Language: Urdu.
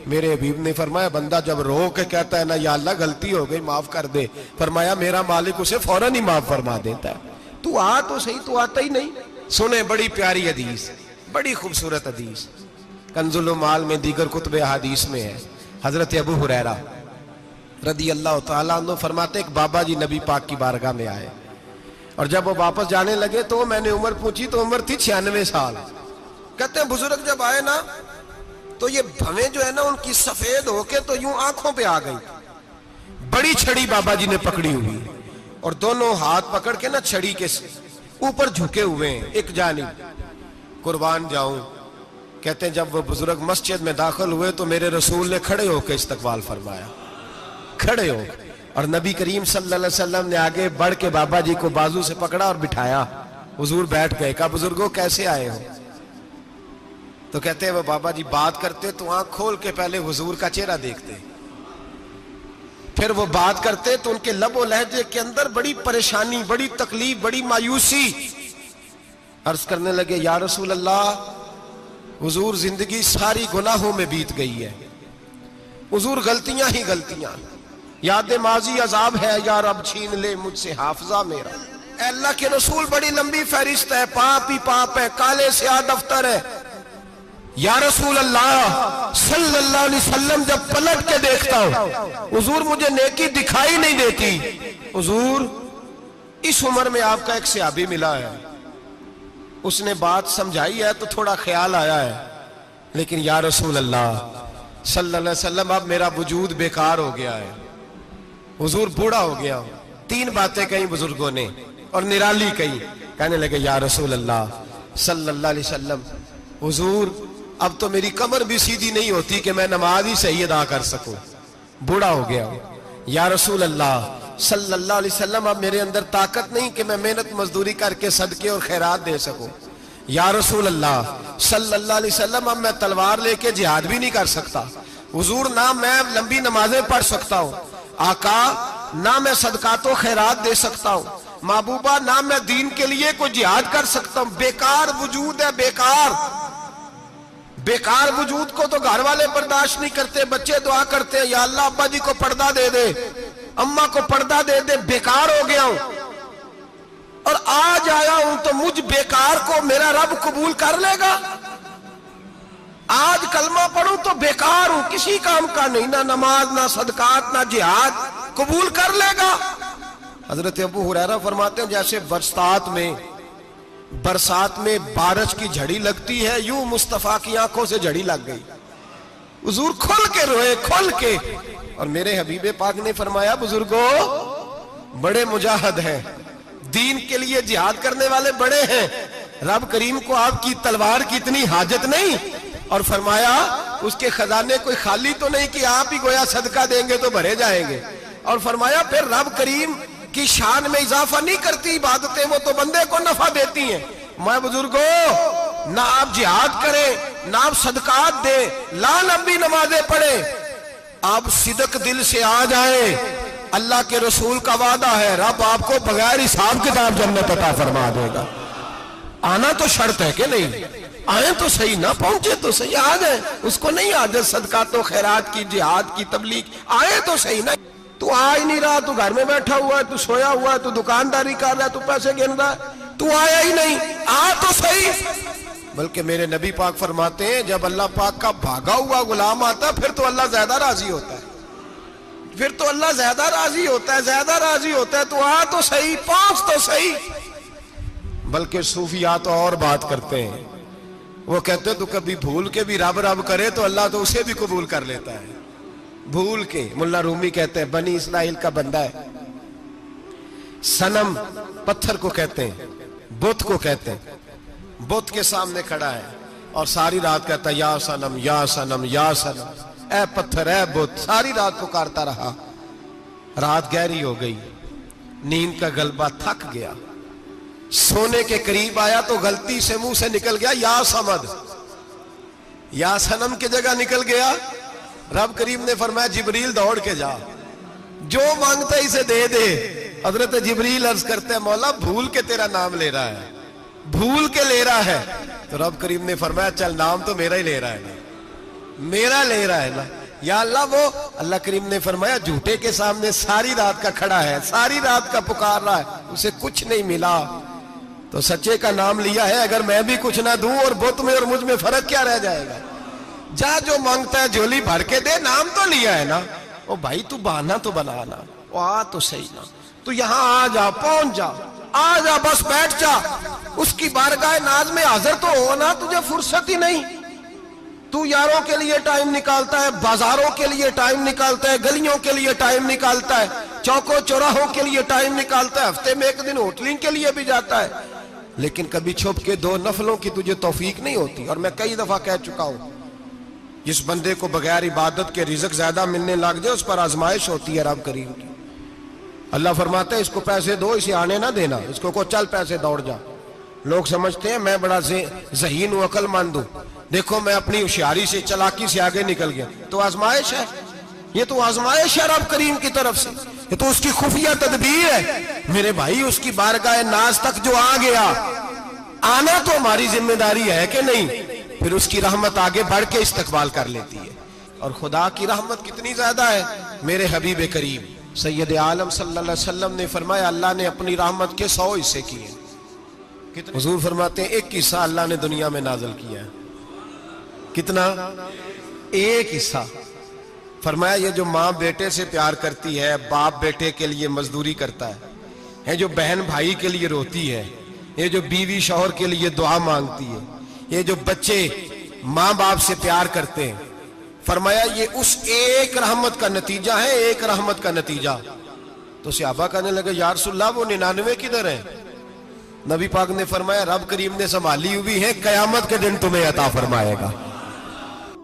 میرے حبیب نے فرمایا بندہ جب رو کے کہتا ہے نا یا اللہ غلطی ہو گئی معاف کر دے، فرمایا میرا مالک اسے فوراً ہی معاف فرما دیتا ہے۔ تو آ تو صحیح، تو آتا ہی نہیں۔ سنیں بڑی پیاری حدیث، بڑی خوبصورت حدیث، کنز المال میں دیگر کتب احادیث میں ہے۔ حضرت ابو ہریرہ رضی اللہ تعالیٰ عنہ فرماتے ایک بابا جی نبی پاک کی بارگاہ میں آئے، اور جب وہ واپس جانے لگے تو میں نے عمر پوچھی تو عمر تھی 96 سال۔ کہتے ہیں بزرگ جب آئے نا تو یہ بھویں جو ہے نا ان کی سفید ہو کے تو یوں آنکھوں پہ آ گئی۔ بڑی چھڑی بابا جی نے پکڑی ہوئی اور دونوں ہاتھ پکڑ کے نا چھڑی کے اوپر جھکے ہوئے ہیں ایک جانب، قربان جاؤں۔ کہتے ہیں جب وہ بزرگ مسجد میں داخل ہوئے تو میرے رسول نے کھڑے ہو کے استقبال فرمایا، کھڑے ہو، اور نبی کریم صلی اللہ علیہ وسلم نے آگے بڑھ کے بابا جی کو بازو سے پکڑا اور بٹھایا۔ حضور بیٹھ گئے، کہا بزرگوں کیسے آئے ہو؟ تو کہتے ہیں وہ بابا جی بات کرتے تو آنکھ کھول کے پہلے حضور کا چہرہ دیکھتے، پھر وہ بات کرتے تو ان کے لب و لہجے کے اندر بڑی پریشانی، بڑی تکلیف، بڑی مایوسی۔ عرض کرنے لگے یا رسول اللہ، حضور زندگی ساری گناہوں میں بیت گئی ہے، حضور غلطیاں ہی غلطیاں، یاد ماضی عذاب ہے، یا رب چھین لے مجھ سے حافظہ میرا۔ اے اللہ کے رسول بڑی لمبی فہرست ہے، پاپ ہی پاپ ہے، کالے سیاہ دفتر ہے۔ یا رسول اللہ صلی اللہ علیہ وسلم جب پلٹ کے دیکھتا ہوں حضور مجھے نیکی دکھائی نہیں دیتی۔ حضور اس عمر میں آپ کا ایک صحابی ملا ہے، اس نے بات سمجھائی ہے تو تھوڑا خیال آیا ہے، لیکن یا رسول اللہ صلی اللہ علیہ وسلم اب میرا وجود بیکار ہو گیا ہے، حضور بوڑھا ہو گیا ہوں۔ 3 باتیں کہیں بزرگوں نے اور نرالی کہیں۔ کہنے لگے یا رسول اللہ صلی اللہ علیہ وسلم، حضور اب تو میری کمر بھی سیدھی نہیں ہوتی کہ میں نماز ہی صحیح ادا کر سکوں، بوڑھا ہو گیا ہوں۔ یا رسول اللہ صلی اللہ علیہ وسلم اب میرے اندر طاقت نہیں کہ میں محنت مزدوری کر کے صدقے اور خیرات دے سکوں۔ یا رسول اللہ صلی اللہ علیہ وسلم اب میں تلوار لے کے جہاد بھی نہیں کر سکتا۔ حضور نہ میں لمبی نمازیں پڑھ سکتا ہوں، آقا نہ میں صدقات و خیرات دے سکتا ہوں، محبوبہ نہ میں دین کے لیے کوئی جہاد کر سکتا ہوں۔ بیکار وجود ہے، بیکار بیکار وجود کو تو گھر والے برداشت نہیں کرتے، بچے دعا کرتے ہیں یا اللہ ابا جی کو پردہ دے دے، اماں کو پردہ دے دے، بیکار ہو گیا ہوں اور آج آیا ہوں تو مجھ بیکار کو میرا رب قبول کر لے گا؟ آج کلمہ پڑھوں تو بیکار ہوں، کسی کام کا نہیں، نہ نماز نہ صدقات نہ جہاد، قبول کر لے گا؟ حضرت ابو ہریرہ فرماتے ہیں جیسے برسات میں بارش کی جھڑی لگتی ہے، یوں مصطفیٰ کی آنکھوں سے جھڑی لگ گئی۔ حضور کھل کے روئے، کھل کے، اور میرے حبیب پاک نے فرمایا بزرگوں بڑے مجاہد ہیں، دین کے لیے جہاد کرنے والے بڑے ہیں، رب کریم کو آپ کی تلوار کی اتنی حاجت نہیں، اور فرمایا اس کے خزانے کوئی خالی تو نہیں کہ آپ ہی گویا صدقہ دیں گے تو بھرے جائیں گے، اور فرمایا پھر رب کریم کی شان میں اضافہ نہیں کرتی عبادتیں، وہ تو بندے کو نفع دیتی ہیں۔ میں بزرگوں نہ آپ جہاد کریں، نہ آپ صدقات دیں، لا لمبی نمازیں پڑھیں، آپ صدق دل سے آ جائیں، اللہ کے رسول کا وعدہ ہے رب آپ کو بغیر حساب کتاب جنت عطا فرما دے گا۔ آنا تو شرط ہے کہ نہیں؟ آئیں تو صحیح، نہ پہنچے تو صحیح، آ جائیں، اس کو نہیں عادت صدقات و خیرات کی، جہاد کی، تبلیغ، آئے تو صحیح نا۔ تو آ ہی نہیں رہا، تو گھر میں بیٹھا ہوا ہے، تو سویا ہوا ہے، تو دکانداری کر رہا ہے، تو پیسے گن رہا ہے، تو آیا ہی نہیں، آ تو صحیح۔ بلکہ میرے نبی پاک فرماتے ہیں جب اللہ پاک کا بھاگا ہوا غلام آتا ہے پھر تو اللہ زیادہ راضی ہوتا ہے، پھر تو اللہ زیادہ راضی ہوتا ہے، زیادہ راضی ہوتا ہے، تو آ تو صحیح، پہنچ تو صحیح۔ بلکہ صوفیاء تو اور بات کرتے ہیں، وہ کہتے ہیں تو کبھی بھول کے بھی رب رب کرے تو اللہ تو اسے بھی قبول کر لیتا ہے، بھول کے۔ ملا رومی کہتے ہیں بنی اسرائیل کا بندہ ہے، صنم پتھر کو کہتے ہیں، بت کو کہتے ہیں، بت کے سامنے کھڑا ہے اور ساری رات کہتا ہے یا صنم یا صنم یا صنم، اے پتھر اے بت، ساری رات پکارتا رہا۔ رات گہری ہو گئی، نیند کا غلبہ، تھک گیا، سونے کے قریب آیا تو غلطی سے منہ سے نکل گیا یا صمد، یا صنم کی جگہ نکل گیا۔ رب کریم نے فرمایا جبریل دوڑ کے جا، جو مانگتا اسے دے دے۔ حضرت جبریل عرض کرتے ہیں مولا بھول کے تیرا نام لے رہا ہے، بھول کے لے رہا ہے تو رب کریم نے فرمایا چل نام تو میرا ہی لے رہا ہے نا، میرا لے رہا ہے نا یا اللہ۔ وہ اللہ کریم نے فرمایا جھوٹے کے سامنے ساری رات کا کھڑا ہے، ساری رات کا پکار رہا ہے، اسے کچھ نہیں ملا تو سچے کا نام لیا ہے، اگر میں بھی کچھ نہ دوں اور بت میں اور مجھ میں فرق کیا رہ جائے گا؟ جا جو مانگتا ہے جھولی بھر کے دے، نام تو لیا ہے نا۔ او بھائی تو بہانا تو بنانا، او آ تو صحیح نا، تو یہاں آ جا، پہنچ جا، آ جا، بس بیٹھ جا، اس کی بارگاہ ناز میں حاضر تو ہونا، تجھے فرصت ہی نہیں۔ تو یاروں کے لیے ٹائم نکالتا ہے، بازاروں کے لیے ٹائم نکالتا ہے، گلیوں کے لیے ٹائم نکالتا ہے، چوکوں چوراہوں کے لیے ٹائم نکالتا ہے، ہفتے میں ایک دن ہوٹلنگ کے لیے بھی جاتا ہے، لیکن کبھی چھپ کے 2 نفلوں کی تجھے توفیق نہیں ہوتی۔ اور میں کئی دفعہ کہہ چکا ہوں، جس بندے کو بغیر عبادت کے رزق زیادہ ملنے لگ جائے اس پر آزمائش ہوتی ہے رب کریم کی۔ اللہ فرماتا ہے اس کو پیسے دو، اسے آنے نہ دینا، اس کو چل پیسے دوڑ جا۔ لوگ سمجھتے ہیں میں بڑا ذہین ہوں، عقل مند ہوں، دیکھو میں اپنی ہوشیاری سے، چلاکی سے آگے نکل گیا، تو آزمائش ہے، یہ تو آزمائش ہے رب کریم کی طرف سے، یہ تو اس کی خفیہ تدبیر ہے۔ میرے بھائی اس کی بارگاہ ناز تک جو آ گیا، آنا تو ہماری ذمہ داری ہے کہ نہیں؟ پھر اس کی رحمت آگے بڑھ کے استقبال کر لیتی ہے۔ اور خدا کی رحمت کتنی زیادہ ہے، میرے حبیب کریم سید عالم صلی اللہ علیہ وسلم نے فرمایا اللہ نے اپنی رحمت کے 100 حصے کیے۔ حضور فرماتے ہیں 1 حصہ اللہ نے دنیا میں نازل کیا ہے۔ کتنا؟ 1 حصہ۔ فرمایا یہ جو ماں بیٹے سے پیار کرتی ہے، باپ بیٹے کے لیے مزدوری کرتا ہے، جو بہن بھائی کے لیے روتی ہے، یہ جو بیوی شوہر کے لیے دعا مانگتی ہے، یہ جو بچے ماں باپ سے پیار کرتے ہیں، فرمایا یہ اس ایک رحمت کا نتیجہ ہے، ایک رحمت کا نتیجہ۔ تو صحابہ کہنے لگے یا رسول اللہ وہ 99 کدھر ہیں؟ نبی پاک نے فرمایا رب کریم نے سنبھالی ہوئی ہے، قیامت کے دن تمہیں عطا فرمائے گا۔